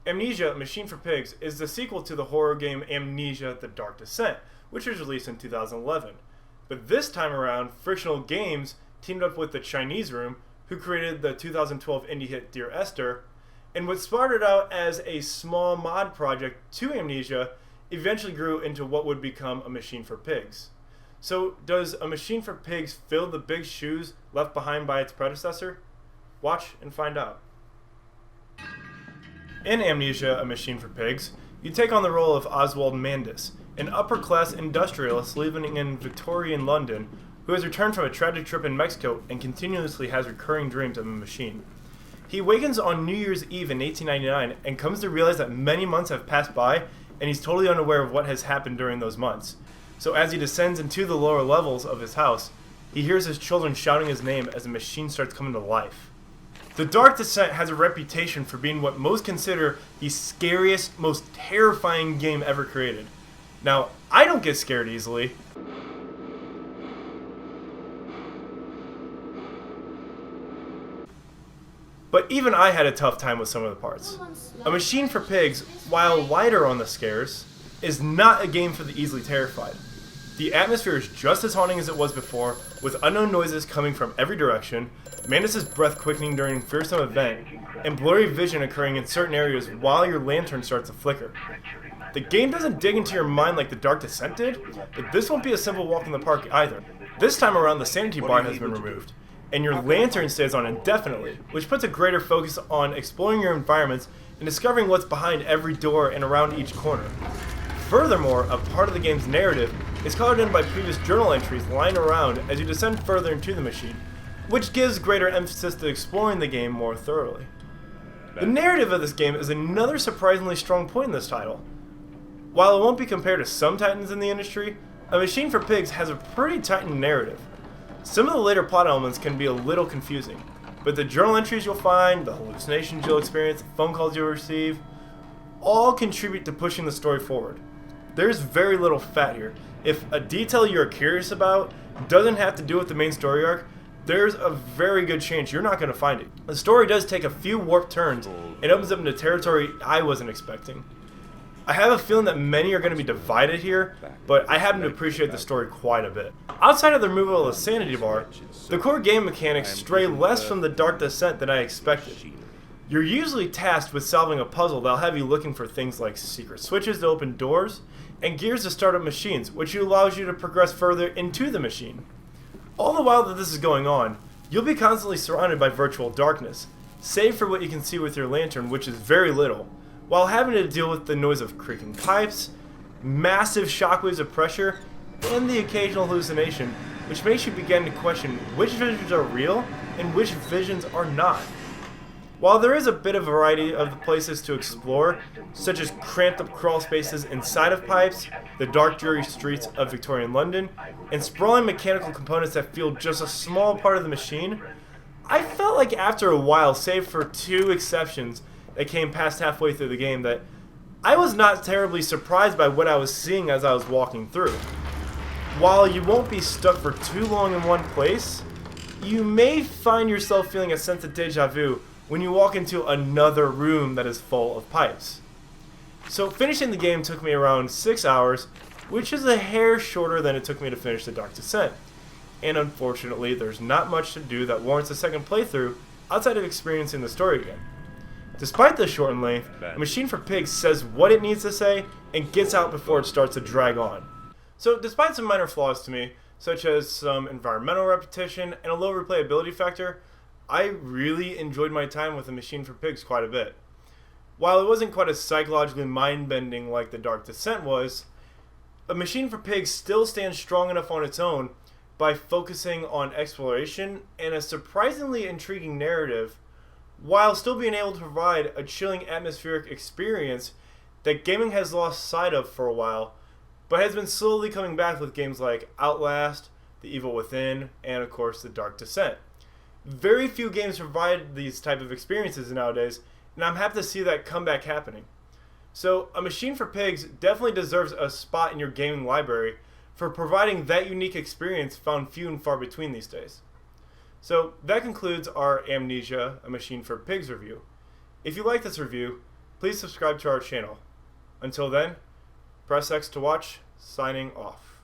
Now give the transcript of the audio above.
Amnesia, A Machine for Pigs is the sequel to the horror game Amnesia: The Dark Descent, which was released in 2011. But this time around, Frictional Games teamed up with the Chinese Room, who created the 2012 indie hit Dear Esther, and what started out as a small mod project to Amnesia eventually grew into what would become A Machine for Pigs. So, does A Machine for Pigs fill the big shoes left behind by its predecessor? Watch and find out. In Amnesia: A Machine for Pigs, you take on the role of Oswald Mandis, an upper-class industrialist living in Victorian London who has returned from a tragic trip in Mexico and continuously has recurring dreams of a machine. He awakens on New Year's Eve in 1899 and comes to realize that many months have passed by and he's totally unaware of what has happened during those months. So as he descends into the lower levels of his house, he hears his children shouting his name as the machine starts coming to life. The Dark Descent has a reputation for being what most consider the scariest, most terrifying game ever created. Now, I don't get scared easily. But even I had a tough time with some of the parts. A Machine for Pigs, while lighter on the scares, is not a game for the easily terrified. The atmosphere is just as haunting as it was before, with unknown noises coming from every direction, Mandis' breath quickening during a fearsome event, and blurry vision occurring in certain areas while your lantern starts to flicker. The game doesn't dig into your mind like The Dark Descent did, but this won't be a simple walk in the park either. This time around, the sanity bar has been removed, and your lantern stays on indefinitely, which puts a greater focus on exploring your environments and discovering what's behind every door and around each corner. Furthermore, a part of the game's narrative is colored in by previous journal entries lying around as you descend further into the machine, which gives greater emphasis to exploring the game more thoroughly. The narrative of this game is another surprisingly strong point in this title. While it won't be compared to some titans in the industry, A Machine for Pigs has a pretty titan narrative. Some of the later plot elements can be a little confusing, but the journal entries you'll find, the hallucinations you'll experience, the phone calls you'll receive, all contribute to pushing the story forward. There's very little fat here. If a detail you're curious about doesn't have to do with the main story arc, there's a very good chance you're not going to find it. The story does take a few warped turns and opens up into territory I wasn't expecting. I have a feeling that many are going to be divided here, but I happen to appreciate the story quite a bit. Outside of the removal of the sanity bar, the core game mechanics stray less from the Dark Descent than I expected. You're usually tasked with solving a puzzle that'll have you looking for things like secret switches to open doors, and gears to start up machines, which allows you to progress further into the machine. All the while that this is going on, you'll be constantly surrounded by virtual darkness, save for what you can see with your lantern, which is very little, while having to deal with the noise of creaking pipes, massive shockwaves of pressure, and the occasional hallucination, which makes you begin to question which visions are real and which visions are not. While there is a bit of variety of places to explore, such as cramped up crawl spaces inside of pipes, the dark dreary streets of Victorian London, and sprawling mechanical components that feel just a small part of the machine, I felt like after a while, save for two exceptions that came past halfway through the game, that I was not terribly surprised by what I was seeing as I was walking through. While you won't be stuck for too long in one place, you may find yourself feeling a sense of deja vu when you walk into another room that is full of pipes. So finishing the game took me around 6 hours, which is a hair shorter than it took me to finish The Dark Descent. And unfortunately, there's not much to do that warrants a second playthrough outside of experiencing the story again. Despite the shortened length, A Machine for Pigs says what it needs to say and gets out before it starts to drag on. So despite some minor flaws to me, such as some environmental repetition and a low replayability factor, I really enjoyed my time with A Machine for Pigs quite a bit. While it wasn't quite as psychologically mind-bending like The Dark Descent was, A Machine for Pigs still stands strong enough on its own by focusing on exploration and a surprisingly intriguing narrative, while still being able to provide a chilling atmospheric experience that gaming has lost sight of for a while, but has been slowly coming back with games like Outlast, The Evil Within, and of course The Dark Descent. Very few games provide these type of experiences nowadays, and I'm happy to see that comeback happening. So, A Machine for Pigs definitely deserves a spot in your gaming library for providing that unique experience found few and far between these days. So, that concludes our Amnesia: A Machine for Pigs review. If you like this review, please please subscribe to our channel. Until then, press X to watch, signing off.